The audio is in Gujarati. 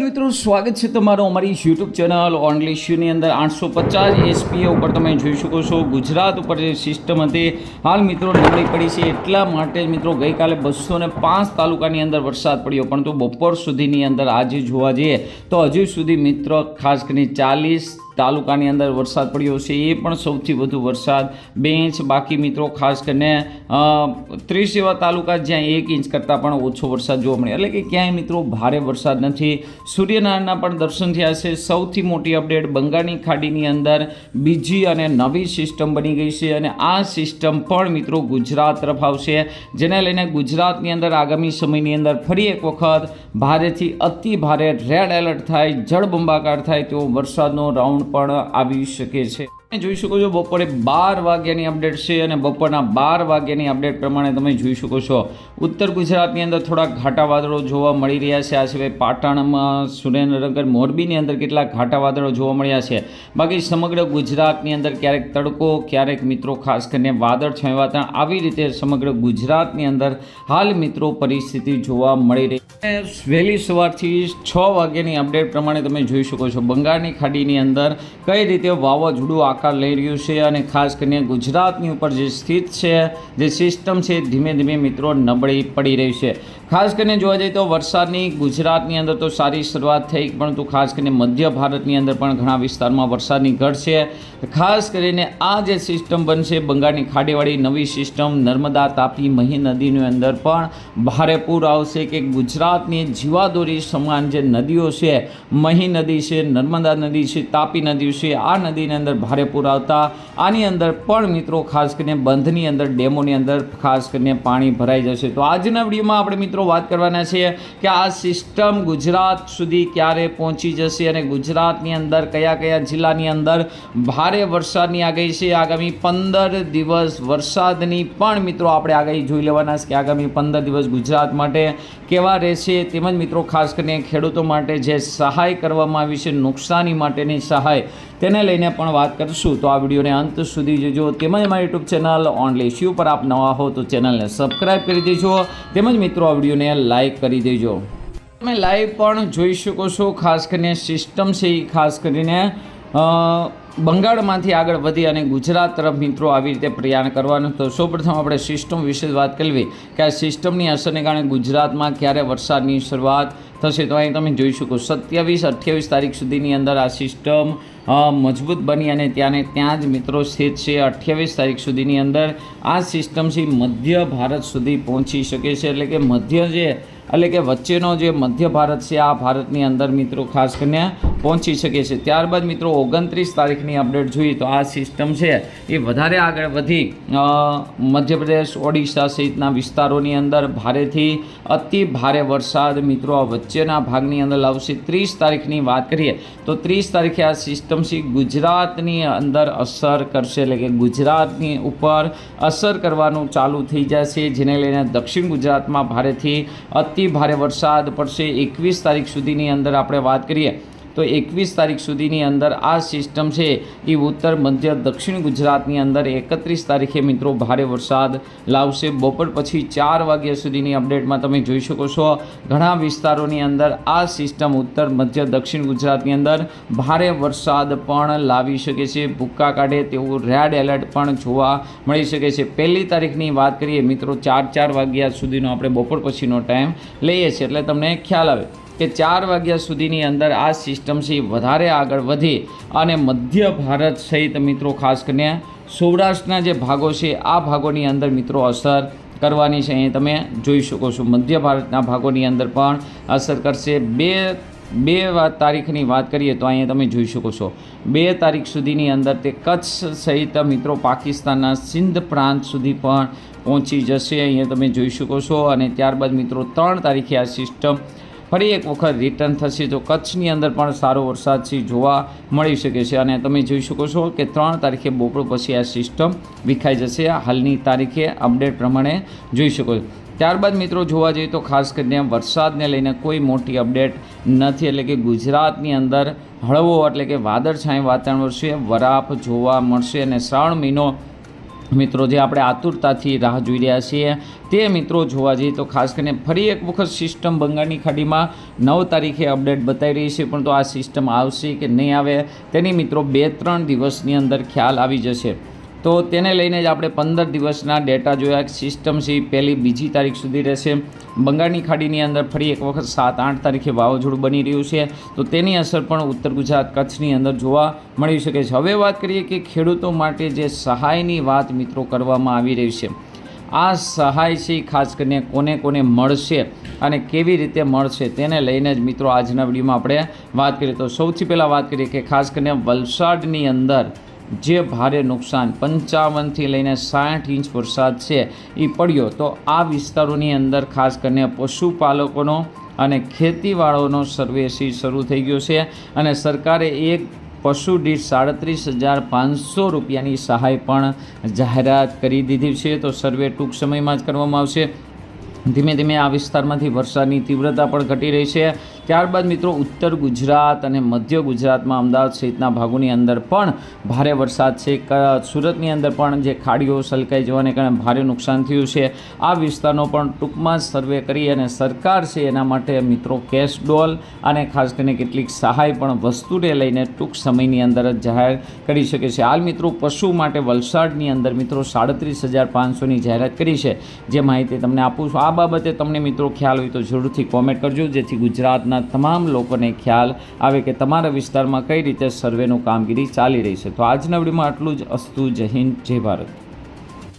મિત્રો, સ્વાગત છે તમારું અમારી યુટ્યુબ ચેનલ ઓનલી ઇશ્યુની અંદર 850 એસપીએ ઉપર તમે જોઈ શકો છો ગુજરાત ઉપર જે સિસ્ટમ હતી હાલ મિત્રો નબળી પડી છે. એટલા માટે મિત્રો ગઈકાલે 205 તાલુકાની અંદર વરસાદ પડ્યો, પરંતુ બપોર સુધીની અંદર આજે જોવા જઈએ તો હજુ સુધી મિત્રો ખાસ કરીને 40 તાલુકાની અંદર વરસાદ પડ્યો છે. એ પણ સૌથી વધુ વરસાદ 2 ઇંચ, બાકી મિત્રો ખાસ કરીને 30 એવા તાલુકા જ્યાં 1 ઇંચ કરતાં પણ ઓછો વરસાદ જોવા મળે, એટલે કે ક્યાંય મિત્રો ભારે વરસાદ નથી. સૂર્યનારાયણના પણ દર્શન થયા છે. સૌથી મોટી અપડેટ, બંગાળની ખાડીની અંદર બીજી અને નવી સિસ્ટમ બની ગઈ છે અને આ સિસ્ટમ પણ મિત્રો ગુજરાત તરફ આવશે, જેને લઈને ગુજરાતની અંદર આગામી સમયની અંદર ફરી એક વખત ભારેથી અતિ ભારે રેડ એલર્ટ થાય, જળબંબાકાર થાય તેવો વરસાદનો રાઉન્ડ પણ આવી શકે છે. જોઈ શકો છો બપોરે 12 વાગ્યાની અપડેટ છે અને બપોરના 12 વાગ્યાની અપડેટ પ્રમાણે તમે જોઈ શકો છો ઉત્તર ગુજરાતની અંદર થોડા ઘાટા વાદળો જોવા મળી રહ્યા છે. આ સિવાય પાટણમાં, સુરેન્દ્રનગર, મોરબીની અંદર કેટલાક ઘાટા વાદળો જોવા મળ્યા છે. બાકી સમગ્ર ગુજરાતની અંદર ક્યારેક તડકો, ક્યારેક મિત્રો ખાસ કરીને વાદળછાયું વાતાવરણ, આવી રીતે સમગ્ર ગુજરાતની અંદર હાલ મિત્રો પરિસ્થિતિ જોવા મળી રહી છે. વહેલી સવારથી 6 વાગ્યાની અપડેટ પ્રમાણે તમે જોઈ શકો છો બંગાળની ખાડીની અંદર કઈ રીતે વાવાઝોડું આકાર લઈ રહ્યું છે અને ખાસ કરીને ગુજરાતની ઉપર જે સ્થિત છે, જે સિસ્ટમ છે, ધીમે ધીમે મિત્રો નબળી પડી રહી છે. ખાસ કરીને જોવા જઈએ તો વરસાદની ગુજરાતની અંદર તો સારી શરૂઆત થઈ, પરંતુ ખાસ કરીને મધ્ય ભારતની અંદર પણ ઘણા વિસ્તારમાં વરસાદની ઘટ છે. ખાસ કરીને આ જે સિસ્ટમ બનશે બંગાળની ખાડીવાળી નવી સિસ્ટમ, નર્મદા, તાપી, મહી નદીની અંદર પણ ભારે પૂર આવશે કે ગુજરાતની જીવાદોરી સમાન જે નદીઓ છે, મહી નદી છે, નર્મદા નદી છે, તાપી નદી છે, આ નદીની અંદર ભારે પૂર આવતા આની અંદર પણ મિત્રો ખાસ કરીને બંધની અંદર, ડેમોની અંદર ખાસ કરીને પાણી ભરાઈ જશે. તો આજના વિડીયોમાં આપણે મિત્રો વાત કરવાના છીએ કે આ સિસ્ટમ ગુજરાત સુધી ક્યારે પહોંચી જશે અને ગુજરાતની અંદર કયા કયા જિલ્લાની અંદર ભારે વરસાદની આગાહી છે. આગામી 15 દિવસ વરસાદની પણ મિત્રો આપણે આગાહી જોઈ લેવાના છે કે આગામી 15 દિવસ ગુજરાત માટે કેવા રહેશે, તેમજ મિત્રો ખાસ કરીને ખેડૂતો માટે જે સહાય કરવામાં આવી છે, નુકસાની માટેની સહાય, તેને લઈને પણ વાત કરશું. તો આ વિડીયોને અંત સુધી જોજો. તેમજ અમારી યુટ્યુબ ચેનલ ઓનલી ઇશ્યુ પર આપ નવા હો તો ચેનલને સબસ્ક્રાઈબ કરી દેજો, તેમજ મિત્રો આ વિડીયોને લાઈક કરી દેજો. તમે લાઈવ પણ જોઈ શકો છો. ખાસ કરીને સિસ્ટમ છે એ ખાસ કરીને બંગાળમાંથી આગળ વધી અને ગુજરાત તરફ મિત્રો આવી રીતે પ્રયાણ કરવાનું. તો સૌપ્રથમ આપણે સિસ્ટમ વિશે વાત કરવી કે આ સિસ્ટમની અસરને કારણે ગુજરાતમાં ક્યારે વરસાદની શરૂઆત થશે. તો અહીં તમે જોઈ શકો 27-28 તારીખ સુધીની અંદર આ સિસ્ટમ મજબૂત બની અને ત્યાં જ મિત્રો સ્થિત છે. 28 તારીખ સુધીની અંદર આ સિસ્ટમ છે મધ્ય ભારત સુધી પહોંચી શકે છે, એટલે કે વચ્ચેનો જે મધ્ય ભારત છે આ ભારતની અંદર મિત્રો ખાસ કરીને પહોંચી શકે છે. ત્યારબાદ મિત્રો 29 તારીખની અપડેટ જોઈએ તો આ સિસ્ટમ છે એ વધારે આગળ વધી મધ્યપ્રદેશ, ઓડિશા સહિતના વિસ્તારોની અંદર ભારેથી અતિ ભારે વરસાદ મિત્રો આ વચ્ચેના ભાગની અંદર લાવશે. 30 તારીખની વાત કરીએ તો 30 તારીખે આ સિસ્ટમ છે ગુજરાતની અંદર અસર કરશે, એટલે કે ગુજરાતની ઉપર અસર કરવાનું ચાલુ થઈ જશે, જેને લઈને દક્ષિણ ગુજરાતમાં ભારેથી અતિ ભારે વરસાદ પડશે. 21 તારીખ સુધીની અંદર આપણે વાત કરીએ તો 21 તારીખ સુધીની અંદર આ સિસ્ટમ છે એ ઉત્તર, મધ્ય, દક્ષિણ ગુજરાતની અંદર 31 તારીખે મિત્રો ભારે વરસાદ લાવશે. બપોર પછી 4 વાગ્યા સુધીની અપડેટમાં તમે જોઈ શકો છો ઘણા વિસ્તારોની અંદર આ સિસ્ટમ ઉત્તર, મધ્ય, દક્ષિણ ગુજરાતની અંદર ભારે વરસાદ પણ લાવી શકે છે. ભૂક્કા કાઢે તેવું રેડ એલર્ટ પણ જોવા મળી શકે છે. 1 તારીખની વાત કરીએ મિત્રો 4 વાગ્યા સુધીનો આપણે બપોર પછીનો ટાઈમ લઈએ છીએ, એટલે તમને ખ્યાલ આવે કે 4 વાગ્યા સુધીની અંદર આ સિસ્ટમ છે વધારે આગળ વધી અને મધ્ય ભારત સહિત મિત્રો ખાસ કરીને સૌરાષ્ટ્રના જે ભાગો છે આ ભાગોની અંદર મિત્રો અસર કરવાની છે. અહીં તમે જોઈ શકો છો મધ્ય ભારતના ભાગોની અંદર પણ અસર કરશે. 2 તારીખની વાત કરીએ તો અહીંયા તમે જોઈ શકો છો 2 તારીખ સુધીની અંદર તે કચ્છ સહિત મિત્રો પાકિસ્તાનના સિંધ પ્રાંત સુધી પણ પહોંચી જશે. અહીંયા તમે જોઈ શકો છો અને ત્યારબાદ મિત્રો 3 તારીખે આ સિસ્ટમ ફરી એક વખત રિટર્ન થશે, તો કચ્છની અંદર પણ સારો વરસાદ છે જોવા મળી શકે છે. અને તમે જોઈ શકો છો કે 3 તારીખે બપોર પછી આ સિસ્ટમ વિખાઈ જશે. હાલની તારીખે અપડેટ પ્રમાણે જોઈ શકો છો. ત્યારબાદ મિત્રો જોવા જઈએ તો ખાસ કરીને વરસાદને લઈને કોઈ મોટી અપડેટ નથી, એટલે કે ગુજરાતની અંદર હળવો એટલે કે વાદળછાયું વાતાવરણ વરસે, વરાપ જોવા મળશે અને શ્રાવણ મહિનો મિત્રો જે આપણે આતુરતાથી રાહ જોઈ રહ્યા છીએ તે મિત્રો જોવા જઈએ તો ખાસ કરીને ફરી એક વખત સિસ્ટમ બંગાળની ખાડીમાં 9 તારીખે અપડેટ બતાવી રહી છે, પરંતુ આ સિસ્ટમ આવશે કે નહીં આવે તેની મિત્રો 2-3 દિવસની અંદર ખ્યાલ આવી જશે. તો તેને લઈને જ આપણે 15 દિવસના ડેટા જોયા. સિસ્ટમ છે 1લી-2જી તારીખ સુધી રહેશે. બંગાળની ખાડીની અંદર ફરી એક વખત 7-8 તારીખે વાવાઝોડું બની રહ્યું છે, તો તેની અસર પણ ઉત્તર ગુજરાત કચ્છની અંદર જોવા મળી શકે છે. હવે વાત કરીએ કે ખેડૂતો માટે જે સહાયની વાત મિત્રો કરવામાં આવી રહી છે, આ સહાય છે ખાસ કરીને કોને કોને મળશે અને કેવી રીતે મળશે તેને લઈને જ મિત્રો આજના વિડીયોમાં આપણે વાત કરીએ. તો સૌથી પહેલાં વાત કરીએ કે ખાસ કરીને વલસાડની અંદર જે ભારે નુકસાન 55થી લઈને 60 ઇંચ વરસાદ છે એ પડ્યો, તો આ વિસ્તારોની અંદર ખાસ કરીને પશુપાલકોનો અને ખેતીવાળોનો સર્વે શરૂ થઈ ગયો છે અને સરકારે એક પશુ દીઠ 37,500 રૂપિયાની સહાય પણ જાહેરાત કરી દીધી છે. તો સર્વે ટૂંક સમયમાં જ કરવામાં આવશે. ધીમે ધીમે આ વિસ્તારમાંથી વરસાદની તીવ્રતા પણ ઘટી રહી છે. ત્યારબાદ મિત્રો ઉત્તર ગુજરાત અને મધ્ય ગુજરાતમાં અમદાવાદ સહિતના ભાગોની અંદર પણ ભારે વરસાદ છે. સુરતની અંદર પણ જે ખાડીઓ સલકાઈ જવાને કારણે ભારે નુકસાન થયું છે. આ વિસ્તારનો પણ ટૂંકમાં જ સર્વે કરી અને સરકાર છે એના માટે મિત્રો કેશ ડોલ અને ખાસ કરીને કેટલીક સહાય પણ વસ્તુને લઈને ટૂંક સમયની અંદર જ જાહેર કરી શકે છે. હાલ મિત્રો પશુ માટે વલસાડની અંદર મિત્રો 37,500ની જાહેરાત કરી છે. જે માહિતી તમને આપું છું, આ બાબતે તમને મિત્રો ખ્યાલ હોય તો જરૂરથી કોમેન્ટ કરજો, જેથી ગુજરાતના તમામ લોકોને ખ્યાલ આવે કે તમારા વિસ્તારમાં કઈ રીતે સર્વેનું કામગીરી ચાલી રહી છે. તો આજના વિડીયોમાં આટલું જ. અસ્તુ. જય હિન્દ, જય ભારત.